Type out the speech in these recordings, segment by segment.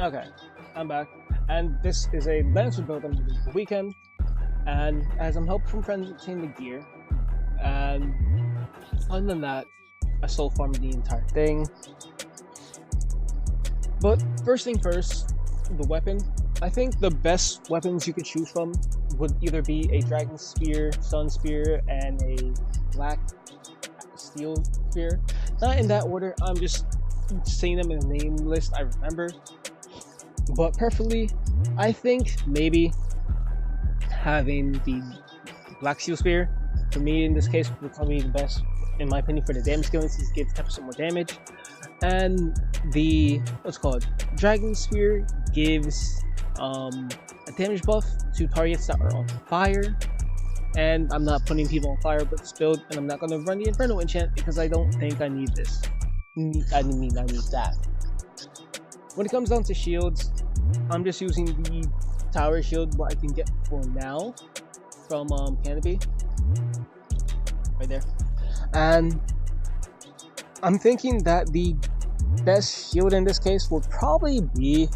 Okay, I'm back, and this is a Lancer build I'm doing the weekend, and as I'm helping from friends obtain the gear, and other than that, I soul farmed the entire thing. But first thing first, the weapon. I think the best weapons you could choose from would either be a dragon spear, sun spear, and a black steel spear. Not in that order. I'm just saying them in the name list I remember. But preferably, I think maybe having the black steel spear for me in this case would probably be the best in my opinion for the damage scaling, since it gives 10% more damage. And the what's called dragon spear gives a damage buff to targets that are on fire. And I'm not putting people on fire with this build, and I'm not going to run the Inferno enchant because I don't think I need this. I need that. When it comes down to shields, I'm just using the tower shield, what I can get for now from Canopy, right there. And I'm thinking that the best shield in this case will probably be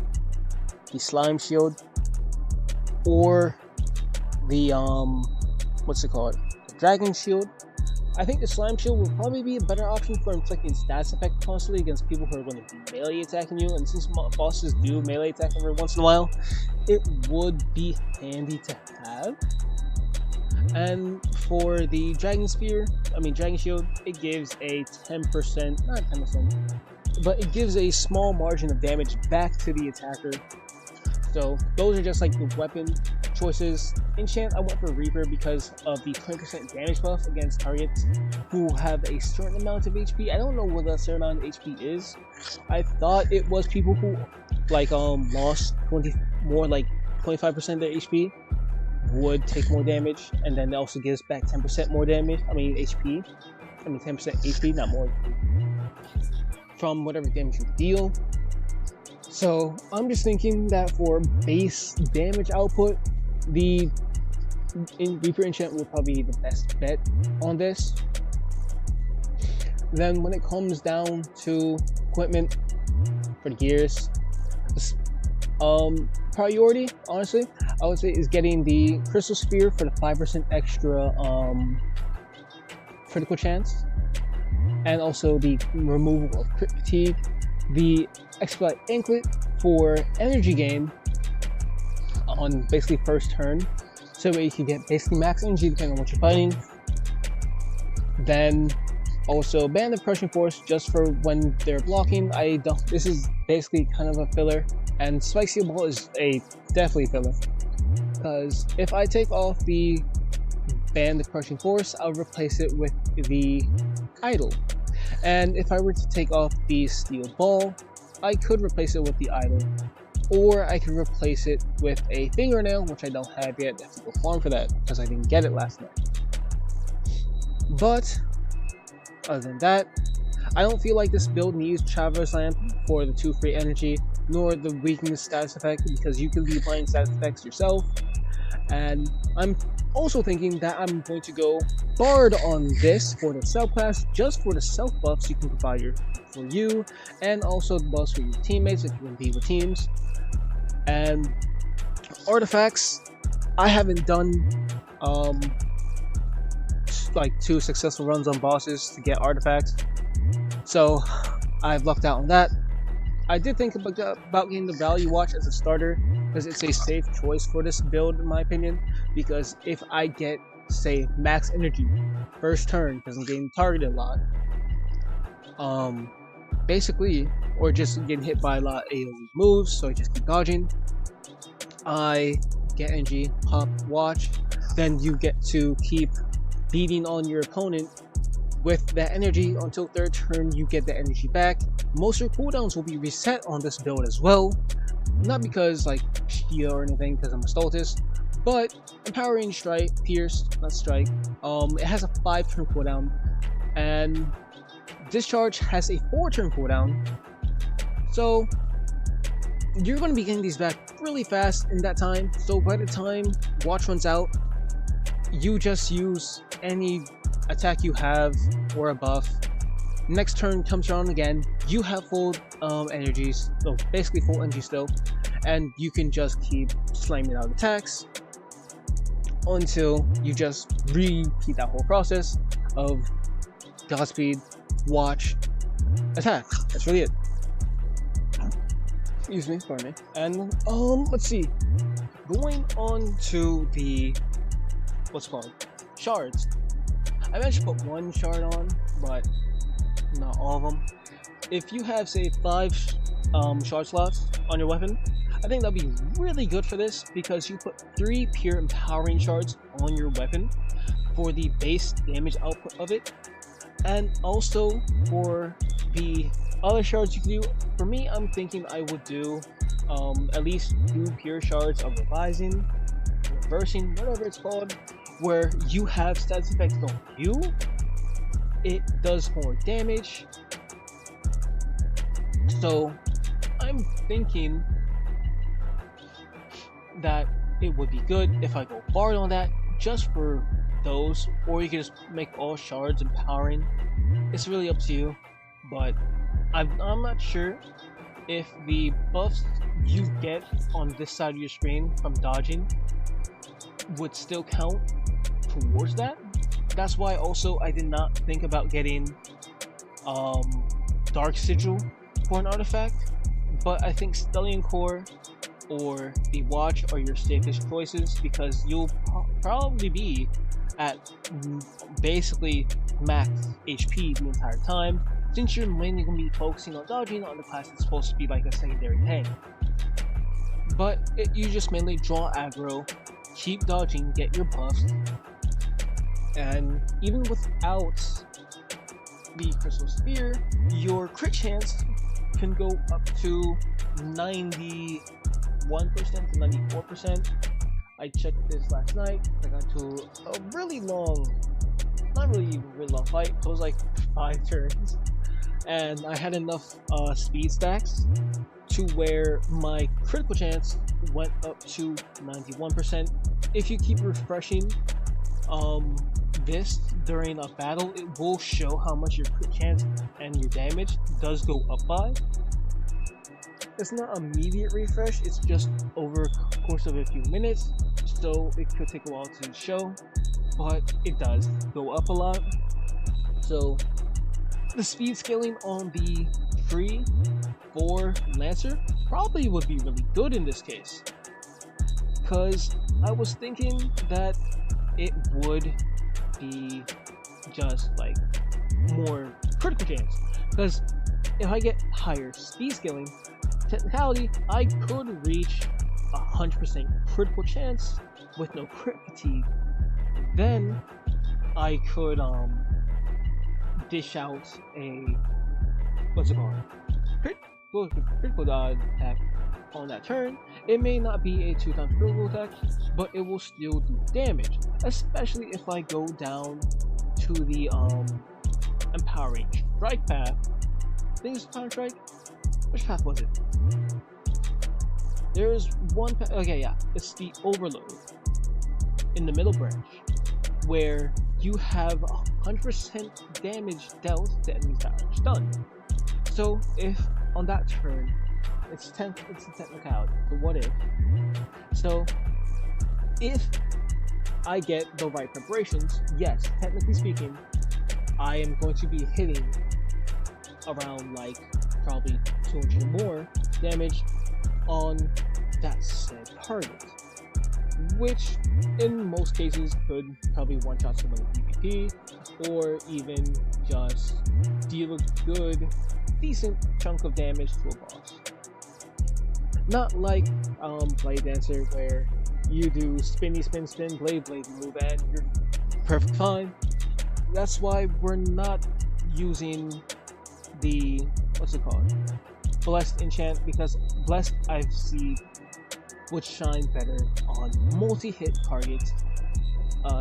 the slime shield, or the what's it called? The dragon shield. I think the slime shield will probably be a better option for inflicting status effect constantly against people who are going to be melee attacking you, and since bosses do melee attack every once in a while, it would be handy to have. And for the dragon shield, it gives a 10%, not 10%, but it gives a small margin of damage back to the attacker. So those are just like the weapon choices. Enchant, I went for Reaper because of the 20% damage buff against targets who have a certain amount of HP. I don't know what that certain amount of HP is. I thought it was people who like lost 25% of their HP would take more damage, and then it also gives back 10% more damage. HP. 10% HP, not more, from whatever damage you deal. So I'm just thinking that for base damage output, the Reaper enchant will probably be the best bet on this. Then when it comes down to equipment for the gears, priority, honestly, I would say is getting the crystal spear for the 5% extra critical chance, and also the removal of crit fatigue, the expedite anklet for energy gain on basically first turn, so that you can get basically max energy depending on what you're fighting. Then also band of crushing force just for when they're blocking. This is basically kind of a filler, and spike steel ball is a definitely filler, because if I take off the band of crushing force, I'll replace it with the idol. And if I were to take off the steel ball, I could replace it with the idol, or I could replace it with a fingernail, which I don't have yet. I have to go farm for that because I didn't get it last night. But other than that, I don't feel like this build needs Traveler's Lamp for the 2 free energy, nor the weakness status effect, because you can be applying status effects yourself. And I'm also thinking that I'm going to go Bard on this for the subclass, just for the self buffs you can provide for you, and also the buffs for your teammates if you compete with teams. And artifacts, I haven't done like 2 successful runs on bosses to get artifacts, so I've lucked out on that. I did think about getting the Value Watch as a starter, because it's a safe choice for this build in my opinion, because if I get, say, max energy first turn because I'm getting targeted a lot, basically, or just getting hit by a lot of AoE moves, so I just keep dodging, I get energy, pop watch, then you get to keep beating on your opponent with that energy until 3rd turn. You get the energy back. Most of your cooldowns will be reset on this build as well, not because like shield or anything, because I'm a Stultist, but Empowering Strike, not Strike, it has a 5-turn cooldown, and Discharge has a 4-turn cooldown, so you're going to be getting these back really fast in that time. So by the time Watch runs out, you just use any attack you have or a buff Next turn comes around again, you have full energies, so basically full energy still, and you can just keep slamming out attacks until you just repeat that whole process of Godspeed, watch, attack. That's really it. Excuse me, pardon me. And let's see. Going on to the what's it called? Shards. I managed to put one shard on, but not all of them. If you have, say, 5 shard slots on your weapon, I think that'd be really good for this because you put 3 pure empowering shards on your weapon for the base damage output of it, and also for the other shards you can do. For me, I'm thinking I would do at least 2 pure shards of revising, reversing, whatever it's called, where you have status effects on you. It does more damage. So I'm thinking that it would be good if I go Bard on that just for those, or you can just make all shards empowering. It's really up to you, but I'm not sure if the buffs you get on this side of your screen from dodging would still count towards that. That's why also I did not think about getting Dark Sigil for an artifact, but I think Stellian Core or the Watch are your safest choices because you'll probably be at basically max HP the entire time, since you're mainly going to be focusing on dodging on the class that's supposed to be like a secondary tank. But you just mainly draw aggro, keep dodging, get your buffs, and even without the Crystal Spear, your crit chance can go up to 91% to 94%. I checked this last night. I got to a really long, not really even really long fight. It was like 5 turns, and I had enough speed stacks to where my critical chance went up to 91%. If you keep refreshing this during a battle, it will show how much your crit chance and your damage does go up by. It's not immediate refresh, it's just over the course of a few minutes, so it could take a while to show, but it does go up a lot. So the speed scaling on the free for Lancer probably would be really good in this case, because I was thinking that it would be just like more critical chance, because if I get higher speed scaling, technicality, I could reach 100% critical chance with no crit fatigue. Then I could dish out a what's it called? Critical attack on that turn. It may not be a 2x critical attack, but it will still do damage, especially if I go down to the empowering strike path. I think it's empowering strike. Which path was it? There's one path. Okay, yeah, it's the overload in the middle branch, where you have 100% damage dealt to enemies that are stunned. So if on that turn, it's a technicality. So what if? So if I get the right preparations, yes, technically speaking, I am going to be hitting around like probably 200 or more damage on that said target, which in most cases could probably one-shot someone in PvP, or even just deal a good, decent chunk of damage to a boss. Not like Blade Dancer, where you do spinny spin spin blade move and you're perfect fine. That's why we're not using the what's it called? Blessed enchant, because Blessed I've seen would shine better on multi-hit targets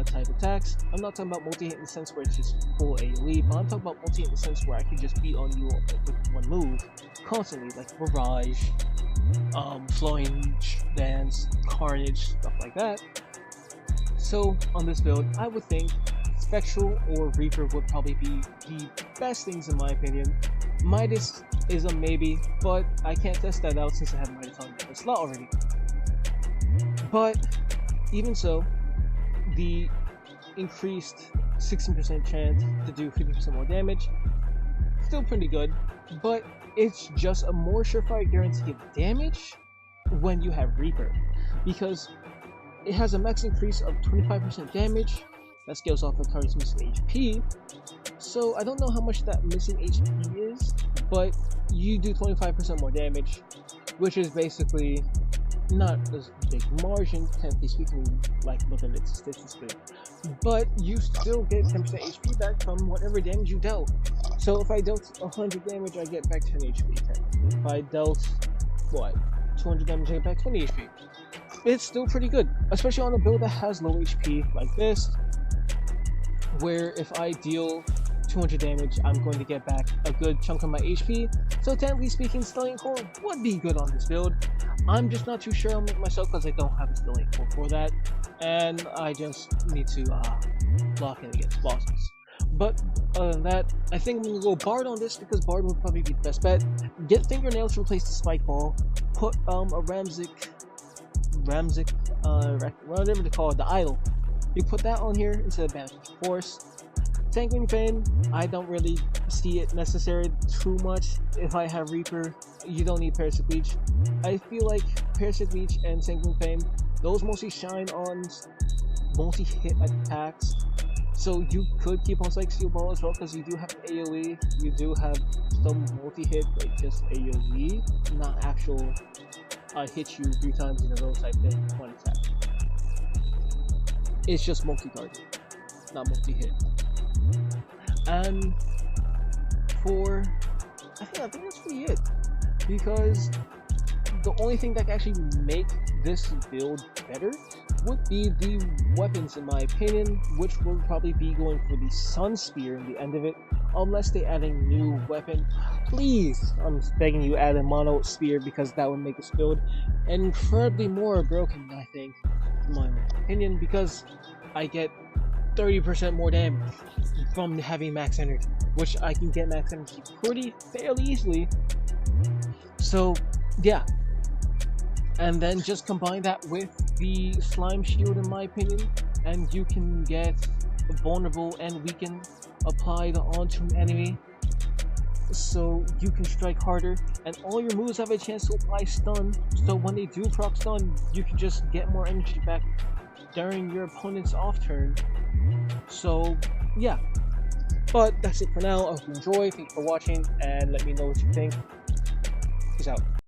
type attacks. I'm not talking about multi-hit in the sense where it's just full AoE, but I'm talking about multi-hit in the sense where I can just beat on you with one move constantly, like Barrage, Flowing Dance, Carnage, stuff like that. So on this build, I would think Spectral or Reaper would probably be the best things in my opinion. Midas is a maybe, but I can't test that out since I have Midas on the slot already. But even so, the increased 16% chance to do 50% more damage, still pretty good, but it's just a more surefire guarantee of damage when you have Reaper, because it has a max increase of 25% damage that scales off the target's missing HP. So I don't know how much that missing HP is, but you do 25% more damage, which is basically not as big margin, technically speaking, like looking at it statistically, but you still get 10% HP back from whatever damage you dealt. So if I dealt 100 damage, I get back 10 HP technically. If I dealt, what, 200 damage, I get back 20 HP. It's still pretty good, especially on a build that has low HP like this, where if I deal 200 damage, I'm going to get back a good chunk of my HP. So technically speaking, Stellium Core would be good on this build. I'm just not too sure on it myself because I don't have a Stellium Core for that, and I just need to lock in against bosses. But other than that, I think I'm going to go Bard on this because Bard would probably be the best bet. Get Fingernails to replace the Spike Ball, put a Ramzik, whatever they call it, the Idol. You put that on here instead of Banished Force. Sanguine Fang, I don't really see it necessary too much. If I have Reaper, you don't need Parasitic Leech. I feel like Parasitic Leech and Sanguine Fang, those mostly shine on multi-hit attacks. So you could keep on Psychic Steel Ball as well because you do have AoE. You do have some multi-hit, like just AoE, not actual hit you 3 times in a row type thing, one attack. It's just multi-target, not multi-hit. And I think that's really it, because the only thing that can actually make this build better would be the weapons, in my opinion, which will probably be going for the Sun Spear in the end of it, unless they add a new weapon. Please, I'm begging you, add a Mono Spear, because that would make this build incredibly more broken, I think, in my opinion, because I get 30% more damage from having max energy, which I can get max energy fairly easily. So yeah, and then just combine that with the Slime Shield, in my opinion, and you can get Vulnerable and Weaken applied onto an enemy, so you can strike harder, and all your moves have a chance to apply stun, so when they do proc stun, you can just get more energy back during your opponent's off turn. So yeah, but that's it for now. I hope you enjoy. Thank you for watching, and let me know what you think. Peace out.